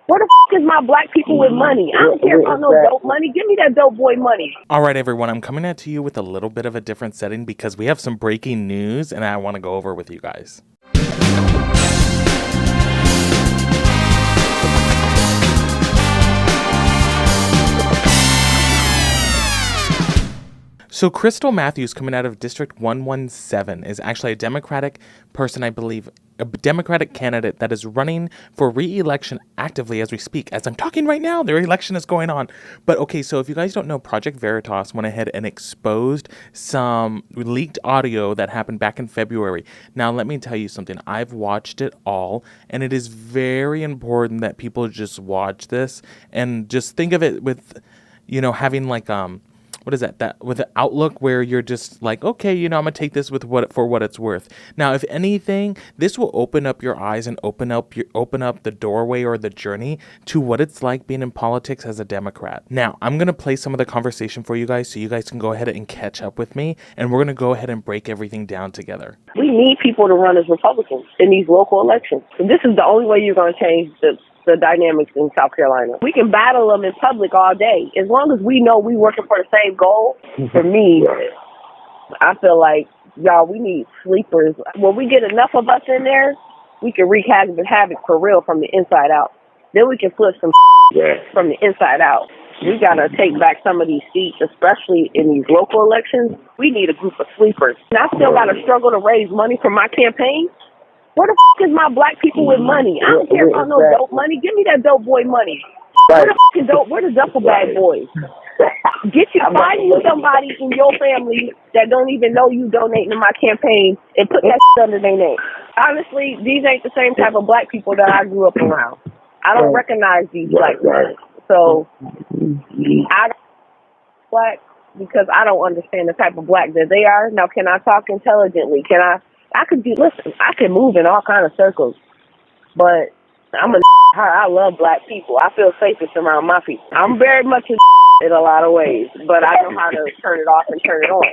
Where the is my black people with money? I don't care about no dope money. Give me that dope boy money. All right, everyone, I'm coming at you with a little bit of a different setting because we have some breaking news and I want to go over with you guys. So Krystel Matthews, coming out of District 117, is actually a Democratic person, I believe, a Democratic candidate that is running for re-election actively as we speak. As I'm talking right now, their election is going on. But okay, so if you guys don't know, Project Veritas went ahead and exposed some leaked audio that happened back in February. Now, let me tell you something. I've watched it all, and it is very important that people just watch this and just think of it with, you know, having like, what is that with an outlook where you're just like, okay, you know, I'm gonna take this with what it's worth. Now, if anything, this will open up your eyes and open up the doorway or the journey to what it's like being in politics as a Democrat. Now, I'm gonna play some of the conversation for you guys so you guys can go ahead and catch up with me, and we're gonna go ahead and break everything down together. We need people to run as Republicans in these local elections. And this is the only way you're going to change the dynamics in South Carolina. We can battle them in public all day. As long as we know we're working for the same goal, for me, I feel like, y'all, we need sleepers. When we get enough of us in there, we can wreak havoc for real from the inside out. Then we can flip some from the inside out. We got to take back some of these seats, especially in these local elections. We need a group of sleepers. And I still got to struggle to raise money for my campaign. Where the is my black people with money? I don't care about no dope money. Give me that dope boy money. Where the duffel bag boys? Find you somebody in your family that don't even know you donating to my campaign and put that under their name. Honestly, these ain't the same type of black people that I grew up around. I don't recognize these black men. So I don't black because I don't understand the type of black that they are. Now, can I talk intelligently? I can move in all kind of circles, but I love black people. I feel safest around my people. I'm very much in a lot of ways, but I know how to turn it off and turn it on.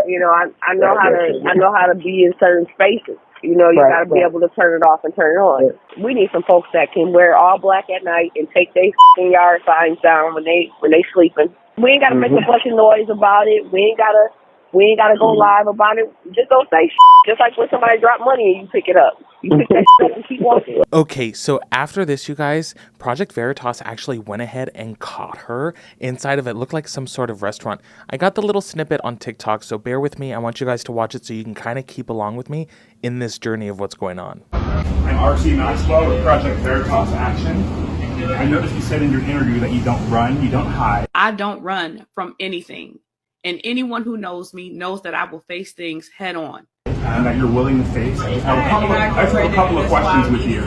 You know, I know how to be in certain spaces. You know, you got to be able to turn it off and turn it on. We need some folks that can wear all black at night and take their yard signs down when they sleeping. We ain't got to make a bunch of noise about it. We ain't got to go live about it. Just don't say just like when somebody drop money and you pick it up. You pick that up and keep walking. Okay, so after this, you guys, Project Veritas actually went ahead and caught her inside of it. Looked like some sort of restaurant. I got the little snippet on TikTok, so bear with me. I want you guys to watch it so you can kind of keep along with me in this journey of what's going on. I'm R.C. Maxwell with Project Veritas Action. I noticed you said in your interview that you don't run, you don't hide. I don't run from anything. And anyone who knows me knows that I will face things head on. And that you're willing to face. I have a couple of questions with you.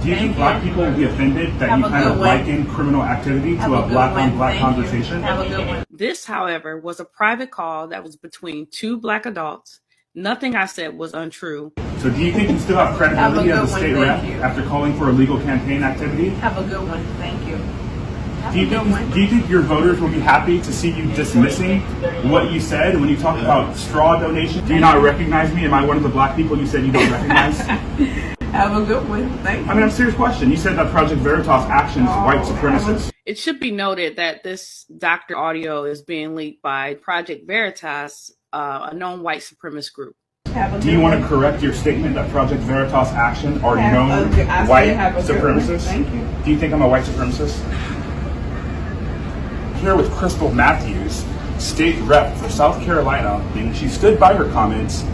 Do you think black people will be offended that you kind of liken criminal activity to a black-on-black conversation? This, however, was a private call that was between two black adults. Nothing I said was untrue. So do you think you still have credibility as a state rep after calling for illegal campaign activity? Have a good one. Thank you. Do you think your voters will be happy to see you dismissing what you said when you talk about straw donation? Do you not recognize me? Am I one of the black people you said you don't recognize? Have a good one. Thank you. I mean, I'm a serious question. You said that Project Veritas Action is white supremacist. It should be noted that this doctor audio is being leaked by Project Veritas, a known white supremacist group. Do you want to correct your statement that Project Veritas Action are known white supremacists? Thank you. Do you think I'm a white supremacist? Here with Krystel Matthews, state rep for South Carolina, and she stood by her comments.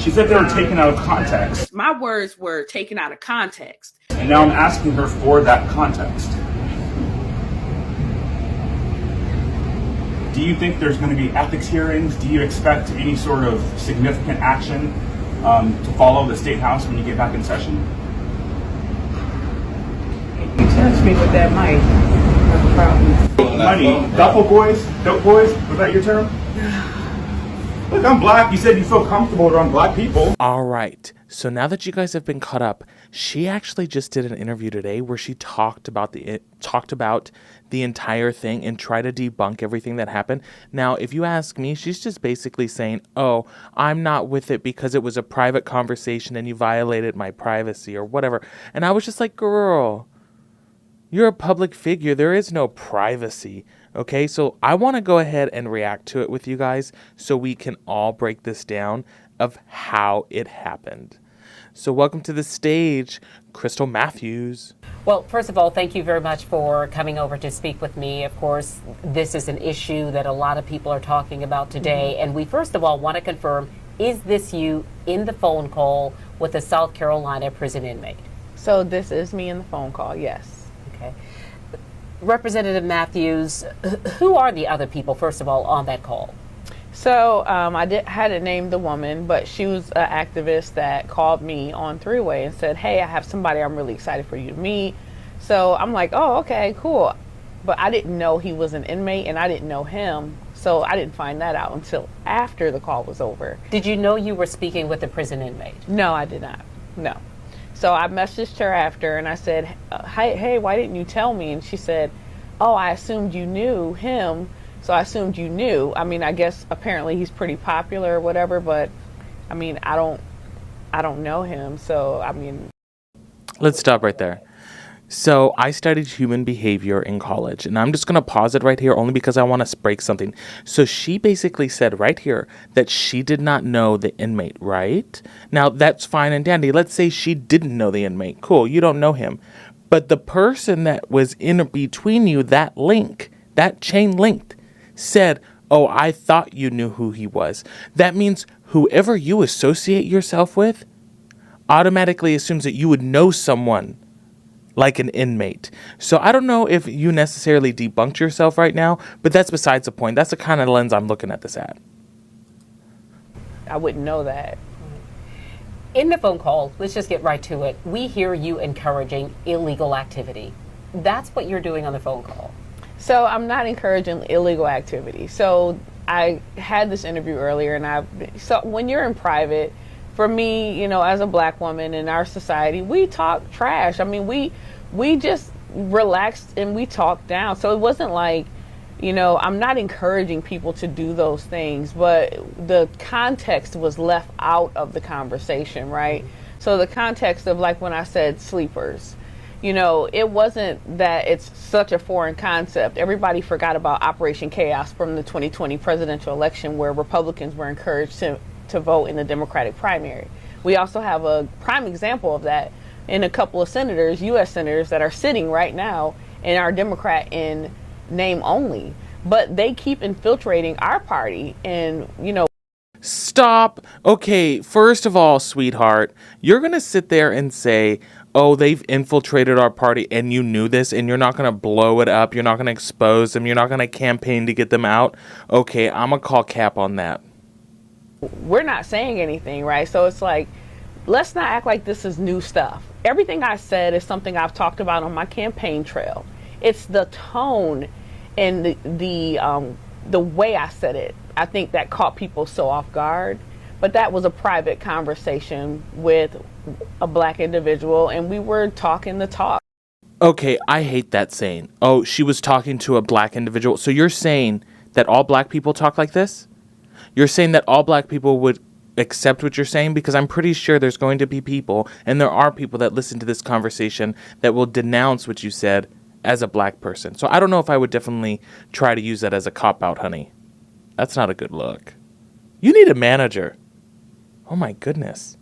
She said they were taken out of context. My words were taken out of context. And now I'm asking her for that context. Do you think there's going to be ethics hearings? Do you expect any sort of significant action to follow the State House when you get back in session? You touched me with that mic. No problem. Money, duffel boys, dope boys, was that your term? Look, I'm black. You said you feel comfortable around black people. All right. So now that you guys have been caught up, she actually just did an interview today where she talked about the entire thing and tried to debunk everything that happened. Now, if you ask me, she's just basically saying, "Oh, I'm not with it because it was a private conversation and you violated my privacy or whatever." And I was just like, "Girl, you're a public figure. There is no privacy." Okay, so I want to go ahead and react to it with you guys so we can all break this down of how it happened. So welcome to the stage, Krystel Matthews. Well, first of all, thank you very much for coming over to speak with me. Of course, this is an issue that a lot of people are talking about today. And we first of all want to confirm, is this you in the phone call with a South Carolina prison inmate? So this is me in the phone call, yes. Okay. Representative Matthews, who are the other people, first of all, on that call? So hadn't named the woman, but she was an activist that called me on three-way and said, "Hey, I have somebody I'm really excited for you to meet." So I'm like, "Oh, okay, cool." But I didn't know he was an inmate and I didn't know him. So I didn't find that out until after the call was over. Did you know you were speaking with a prison inmate? No, I did not. No. So I messaged her after and I said, hey, why didn't you tell me? And she said, "Oh, I assumed you knew him. So I assumed you knew." I mean, I guess apparently he's pretty popular or whatever, but I mean, I don't know him. So, I mean. Let's stop right there. So I studied human behavior in college, and I'm just going to pause it right here only because I want to break something. So she basically said right here that she did not know the inmate, right? Now, that's fine and dandy. Let's say she didn't know the inmate. Cool, you don't know him. But the person that was in between you, that link, that chain linked, said, "Oh, I thought you knew who he was." That means whoever you associate yourself with automatically assumes that you would know someone like an inmate. So I don't know if you necessarily debunked yourself right now, but that's besides the point. That's the kind of lens I'm looking at this at. I wouldn't know that. In the phone call, let's just get right to it. We hear you encouraging illegal activity. That's what you're doing on the phone call. So I'm not encouraging illegal activity. So I had this interview earlier, and so when you're in private, for me, as a black woman in our society, we talk trash. I mean, we just relaxed and we talked down. So it wasn't like, I'm not encouraging people to do those things, but the context was left out of the conversation, right? So the context of, like, when I said sleepers, it wasn't that it's such a foreign concept. Everybody forgot about Operation Chaos from the 2020 presidential election, where Republicans were encouraged to vote in the Democratic primary. We also have a prime example of that in a couple of senators, U.S. senators, that are sitting right now and are Democrat in name only. But they keep infiltrating our party and, Stop. Okay, first of all, sweetheart, you're going to sit there and say, "Oh, they've infiltrated our party," and you knew this, and you're not going to blow it up. You're not going to expose them. You're not going to campaign to get them out. Okay, I'm going to call cap on that. We're not saying anything, right? So it's like, let's not act like this is new stuff. Everything I said is something I've talked about on my campaign trail. It's the tone and the way I said it. I think that caught people so off guard. But that was a private conversation with a black individual, and we were talking the talk. Okay, I hate that saying. Oh, she was talking to a black individual. So you're saying that all black people talk like this? You're saying that all black people would accept what you're saying? Because I'm pretty sure there's going to be people, and there are people that listen to this conversation that will denounce what you said as a black person. So I don't know if I would definitely try to use that as a cop-out, honey. That's not a good look. You need a manager. Oh my goodness.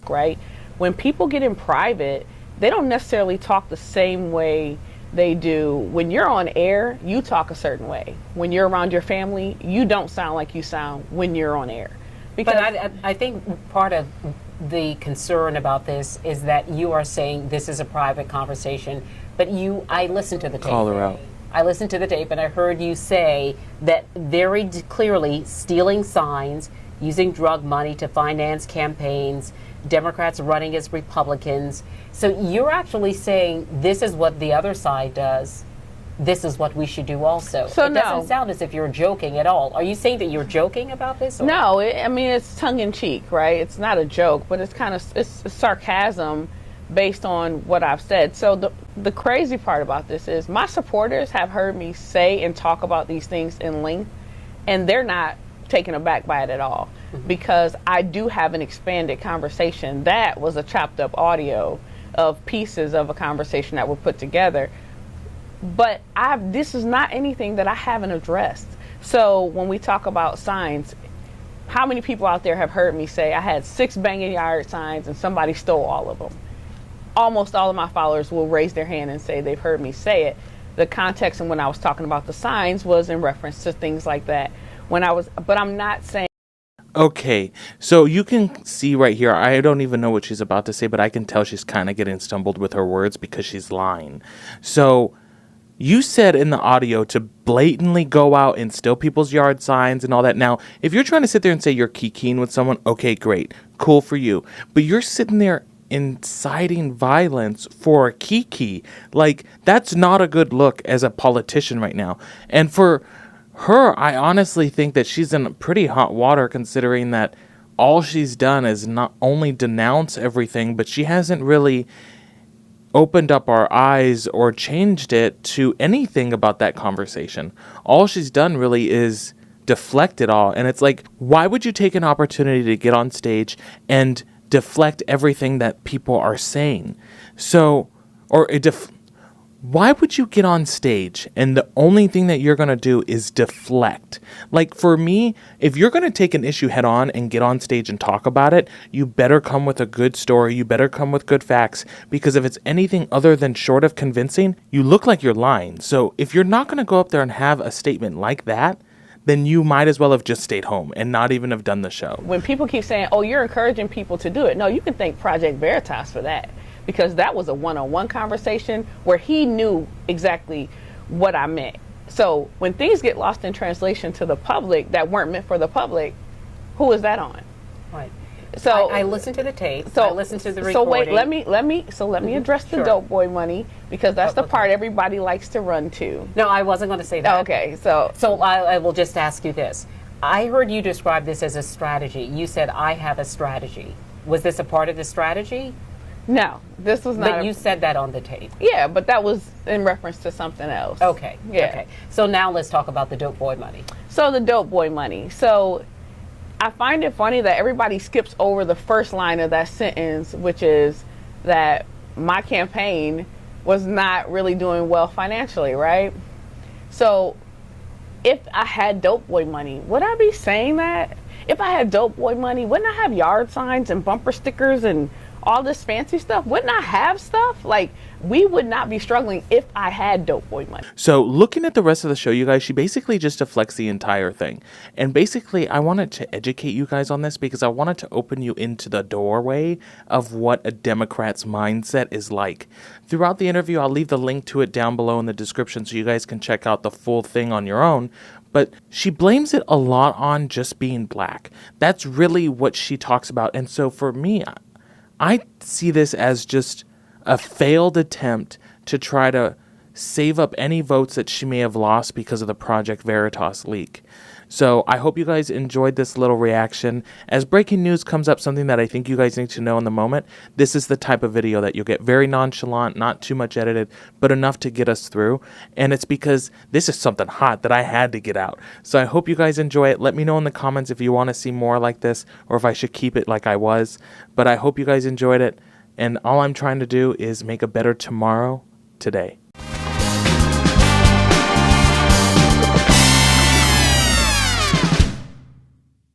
Right? When people get in private, they don't necessarily talk the same way they do. When you're on air, you talk a certain way. When you're around your family, you don't sound like you sound when you're on air. Because I think part of the concern about this is that you are saying this is a private conversation, but I listened to the tape. Call her out. I listened to the tape and I heard you say that very clearly stealing signs, using drug money to finance campaigns, Democrats running as Republicans. So you're actually saying this is what the other side does. this is what we should do also. So it doesn't sound as if you're joking at all. Are you saying that you're joking about this? Or? No, I mean, it's tongue in cheek, right? It's not a joke, but it's sarcasm based on what I've said. So the crazy part about this is my supporters have heard me say and talk about these things in length, and they're not taken aback by it at all, because I do have an expanded conversation. That was a chopped up audio of pieces of a conversation that were put together. But this is not anything that I haven't addressed. So when we talk about signs, how many people out there have heard me say I had 6 banging yard signs and somebody stole all of them? Almost all of my followers will raise their hand and say they've heard me say it. The context and when I was talking about the signs was in reference to things like that. But I'm not saying. Okay, so you can see right here, I don't even know what she's about to say, but I can tell she's kind of getting stumbled with her words because she's lying. So you said in the audio to blatantly go out and steal people's yard signs and all that. Now, if you're trying to sit there and say you're kikiing with someone, okay, great, cool for you. But you're sitting there inciting violence for a kiki. Like, that's not a good look as a politician right now. And for her, I honestly think that she's in pretty hot water, considering that all she's done is not only denounce everything, but she hasn't really opened up our eyes or changed it to anything about that conversation. All she's done really is deflect it all. And it's like, why would you take an opportunity to get on stage and deflect everything that people are saying? Why would you get on stage and the only thing that you're going to do is deflect? Like, for me, if you're going to take an issue head on and get on stage and talk about it, you better come with a good story. You better come with good facts, because if it's anything other than short of convincing, you look like you're lying. So if you're not going to go up there and have a statement like that, then you might as well have just stayed home and not even have done the show. When people keep saying, oh, you're encouraging people to do it. No, you can thank Project Veritas for that, because that was a one-on-one conversation where he knew exactly what I meant. So when things get lost in translation to the public that weren't meant for the public, who is that on? Right. So I listened to the tape. So I listened to the recording. So wait, let me address the dope boy money, because that's the part everybody likes to run to. No, I wasn't going to say that. Okay, so I will just ask you this. I heard you describe this as a strategy. You said, I have a strategy. Was this a part of the strategy? No, this was not. But you said that on the tape. Yeah, but that was in reference to something else. Okay. Yeah. Okay. So now let's talk about the dope boy money. So the dope boy money. So I find it funny that everybody skips over the first line of that sentence, which is that my campaign was not really doing well financially, right? So if I had dope boy money, would I be saying that? If I had dope boy money, wouldn't I have yard signs and bumper stickers and all this fancy stuff? Wouldn't I have stuff? Like, we would not be struggling if I had dope boy money. So looking at the rest of the show, you guys, she basically just deflects the entire thing. And basically, I wanted to educate you guys on this because I wanted to open you into the doorway of what a Democrat's mindset is like. Throughout the interview, I'll leave the link to it down below in the description so you guys can check out the full thing on your own. But she blames it a lot on just being black. That's really what she talks about. And so for me, I see this as just a failed attempt to try to save up any votes that she may have lost because of the Project Veritas leak. So I hope you guys enjoyed this little reaction. As breaking news comes up, something that I think you guys need to know in the moment, this is the type of video that you'll get. Very nonchalant, not too much edited, but enough to get us through. And it's because this is something hot that I had to get out. So I hope you guys enjoy it. Let me know in the comments if you want to see more like this or if I should keep it like I was. But I hope you guys enjoyed it. And all I'm trying to do is make a better tomorrow today.